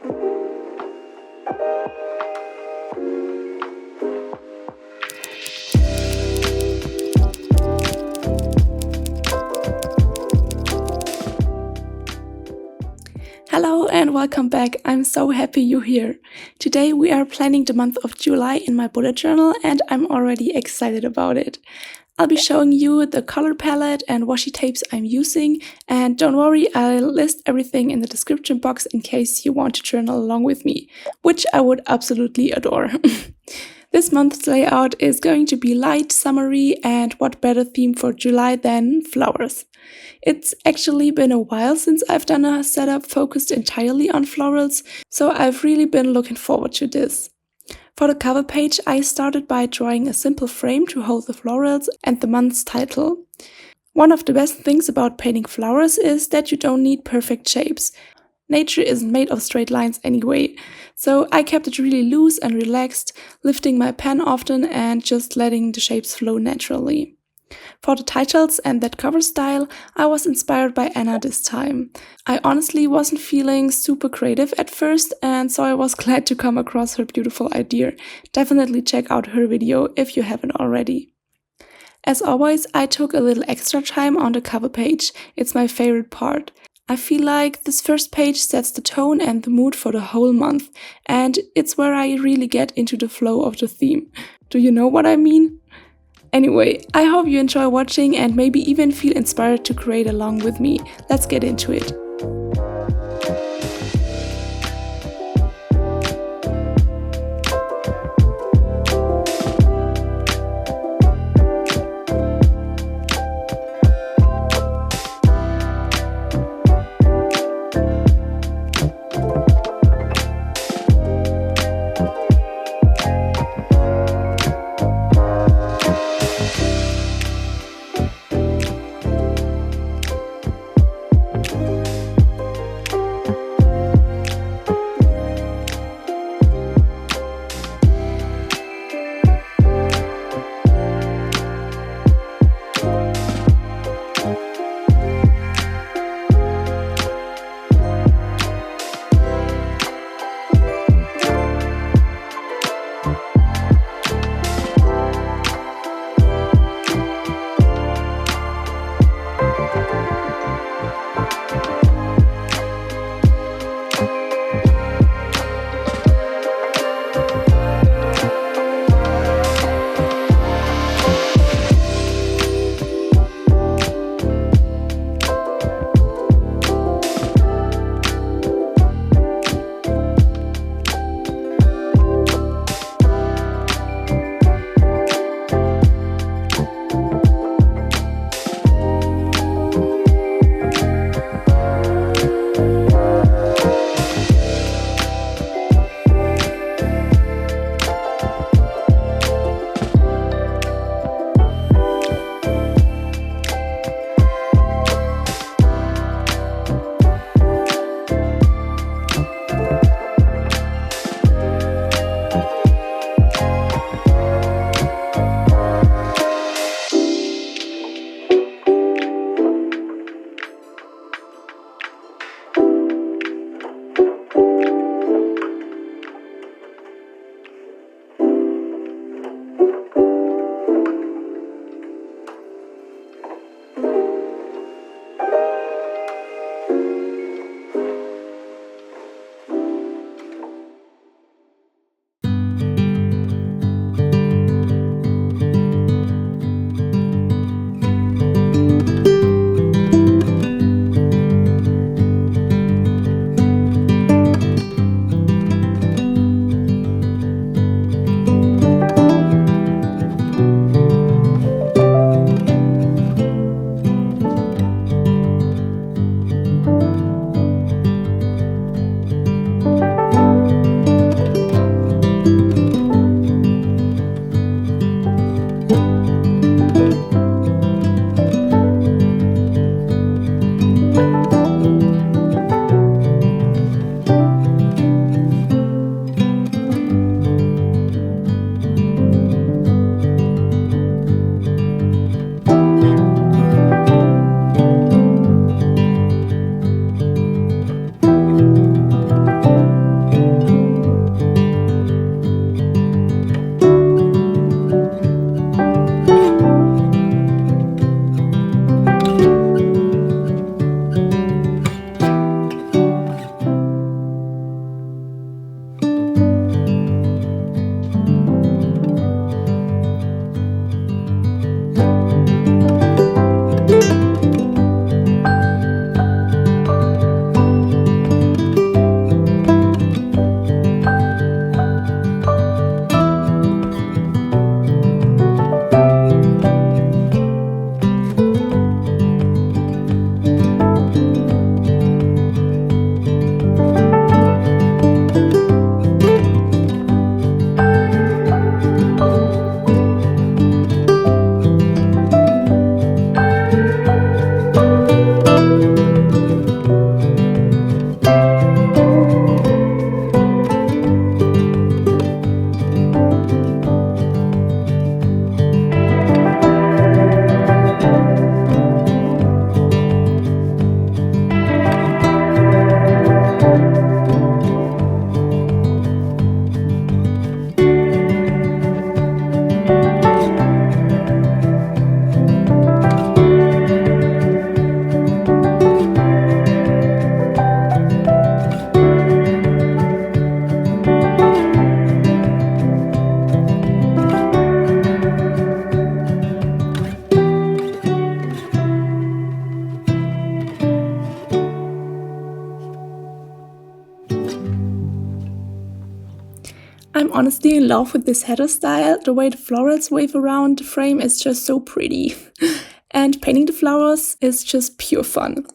Hello and welcome back. I'm so happy you're here. Today we are planning the month of July in my bullet journal and I'm already excited about it. I'll be showing you the color palette and washi tapes I'm using, and don't worry, I'll list everything in the description box in case you want to journal along with me, which I would absolutely adore. This month's layout is going to be light, summery, and what better theme for July than flowers. It's actually been a while since I've done a setup focused entirely on florals, so I've really been looking forward to this. For the cover page, I started by drawing a simple frame to hold the florals and the month's title. One of the best things about painting flowers is that you don't need perfect shapes. Nature isn't made of straight lines anyway, so I kept it really loose and relaxed, lifting my pen often and just letting the shapes flow naturally. For the titles and that cover style, I was inspired by Anna this time. I honestly wasn't feeling super creative at first, and so I was glad to come across her beautiful idea. Definitely check out her video if you haven't already. As always, I took a little extra time on the cover page. It's my favorite part. I feel like this first page sets the tone and the mood for the whole month, and it's where I really get into the flow of the theme. Do you know what I mean? Anyway, I hope you enjoy watching and maybe even feel inspired to create along with me. Let's get into it. I'm honestly in love with this header style. The way the florals wave around the frame is just so pretty. And painting the flowers is just pure fun.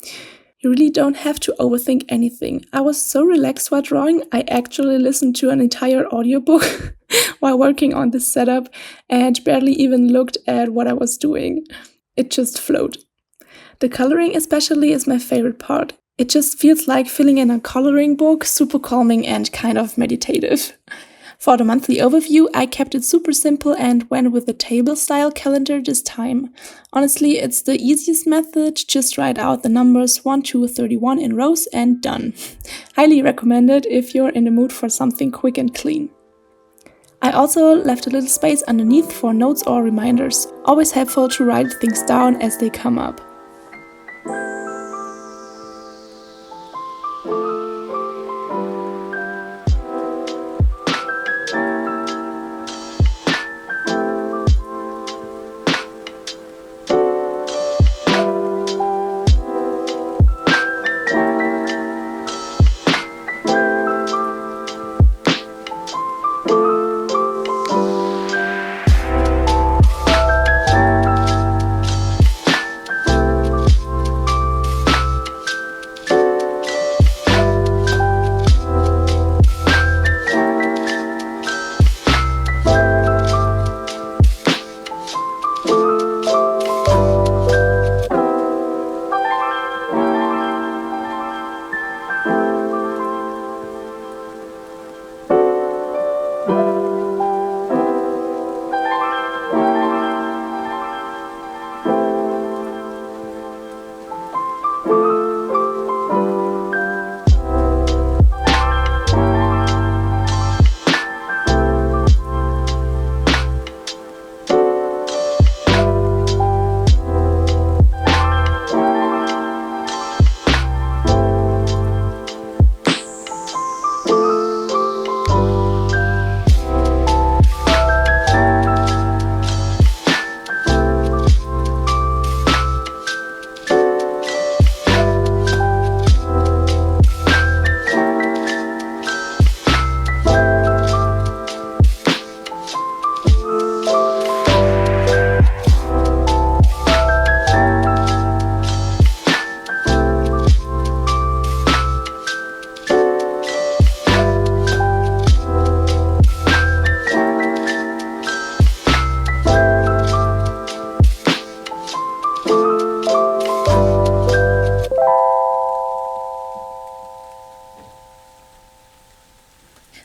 You really don't have to overthink anything. I was so relaxed while drawing, I actually listened to an entire audiobook while working on this setup and barely even looked at what I was doing. It just flowed. The coloring especially is my favorite part. It just feels like filling in a coloring book, super calming and kind of meditative. For the monthly overview, I kept it super simple and went with the table-style calendar this time. Honestly, it's the easiest method, just write out the numbers 1 to 31 in rows and done. Highly recommended if you're in the mood for something quick and clean. I also left a little space underneath for notes or reminders, always helpful to write things down as they come up.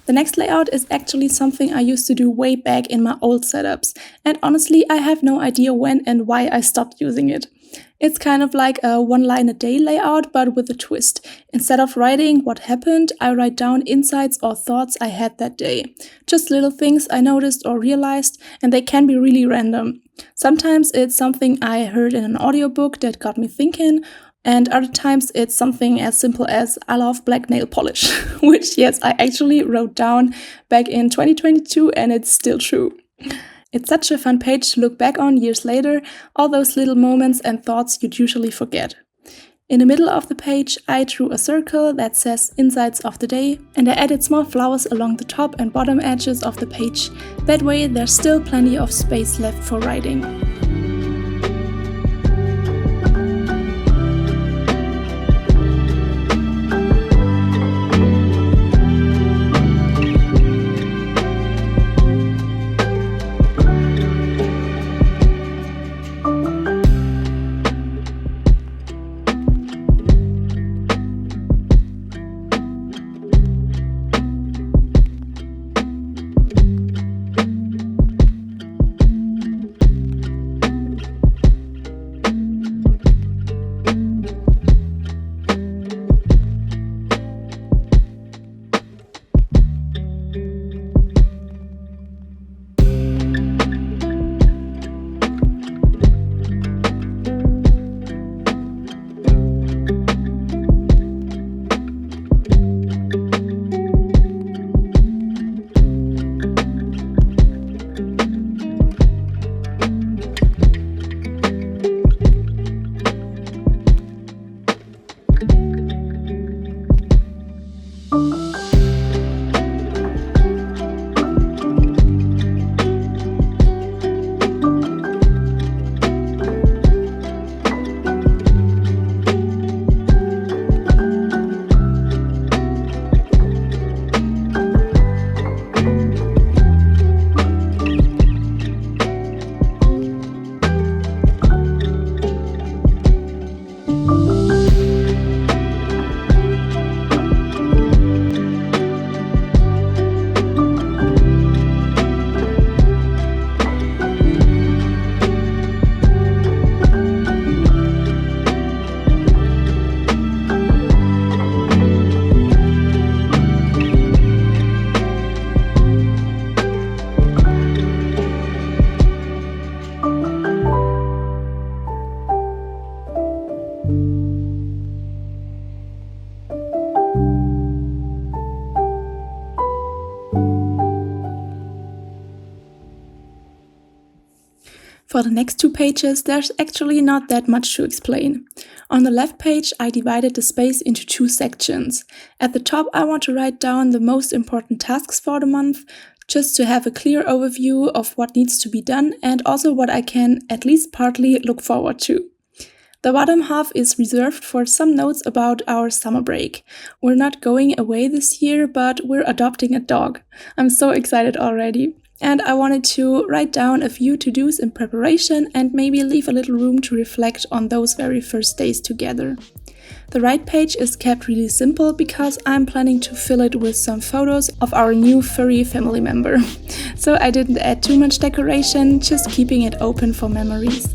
The next layout is actually something I used to do way back in my old setups, and honestly I have no idea when and why I stopped using it. It's kind of like a one-line-a-day layout, but with a twist. Instead of writing what happened, I write down insights or thoughts I had that day. Just little things I noticed or realized, and they can be really random. Sometimes it's something I heard in an audiobook that got me thinking, and other times it's something as simple as I love black nail polish, which yes, I actually wrote down back in 2022 and it's still true. It's such a fun page to look back on years later, all those little moments and thoughts you'd usually forget. In the middle of the page, I drew a circle that says Insights of the Day, and I added small flowers along the top and bottom edges of the page. That way there's still plenty of space left for writing. For the next 2 pages, there's actually not that much to explain. On the left page, I divided the space into 2 sections. At the top, I want to write down the most important tasks for the month, just to have a clear overview of what needs to be done and also what I can at least partly look forward to. The bottom half is reserved for some notes about our summer break. We're not going away this year, but we're adopting a dog. I'm so excited already. And I wanted to write down a few to-dos in preparation and maybe leave a little room to reflect on those very first days together. The right page is kept really simple because I'm planning to fill it with some photos of our new furry family member. So I didn't add too much decoration, just keeping it open for memories.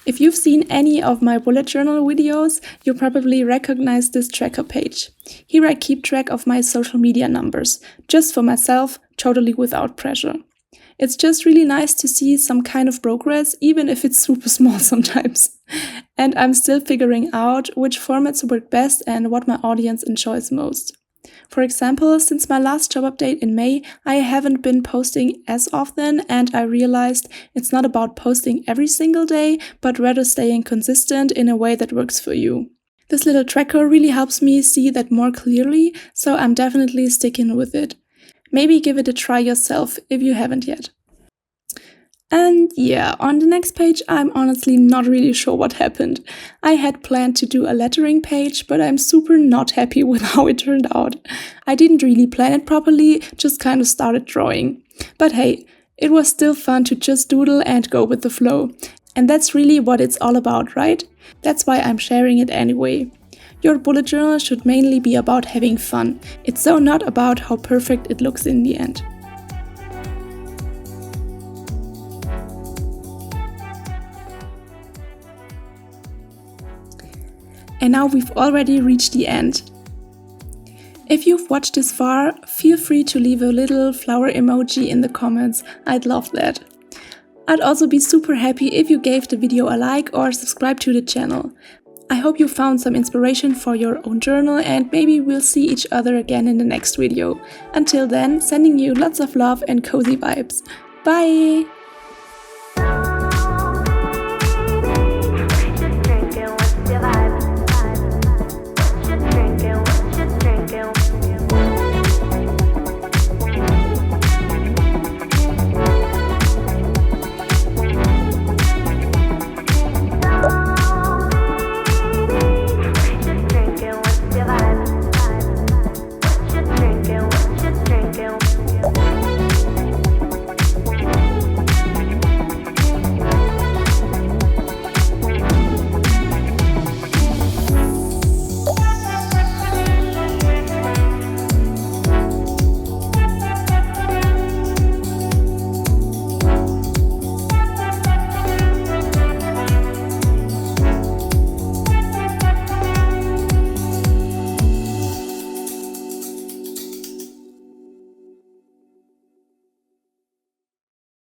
If you've seen any of my bullet journal videos, you probably recognize this tracker page. Here I keep track of my social media numbers, just for myself, totally without pressure. It's just really nice to see some kind of progress, even if it's super small sometimes. And I'm still figuring out which formats work best and what my audience enjoys most. For example, since my last job update in May, I haven't been posting as often, and I realized it's not about posting every single day, but rather staying consistent in a way that works for you. This little tracker really helps me see that more clearly, so I'm definitely sticking with it. Maybe give it a try yourself if you haven't yet. And yeah, on the next page, I'm honestly not really sure what happened. I had planned to do a lettering page, but I'm super not happy with how it turned out. I didn't really plan it properly, just kind of started drawing. But hey, it was still fun to just doodle and go with the flow. And that's really what it's all about, right? That's why I'm sharing it anyway. Your bullet journal should mainly be about having fun. It's so not about how perfect it looks in the end. And now we've already reached the end. If you've watched this far, feel free to leave a little flower emoji in the comments. I'd love that. I'd also be super happy if you gave the video a like or subscribe to the channel. I hope you found some inspiration for your own journal, and maybe we'll see each other again in the next video. Until then, sending you lots of love and cozy vibes. Bye!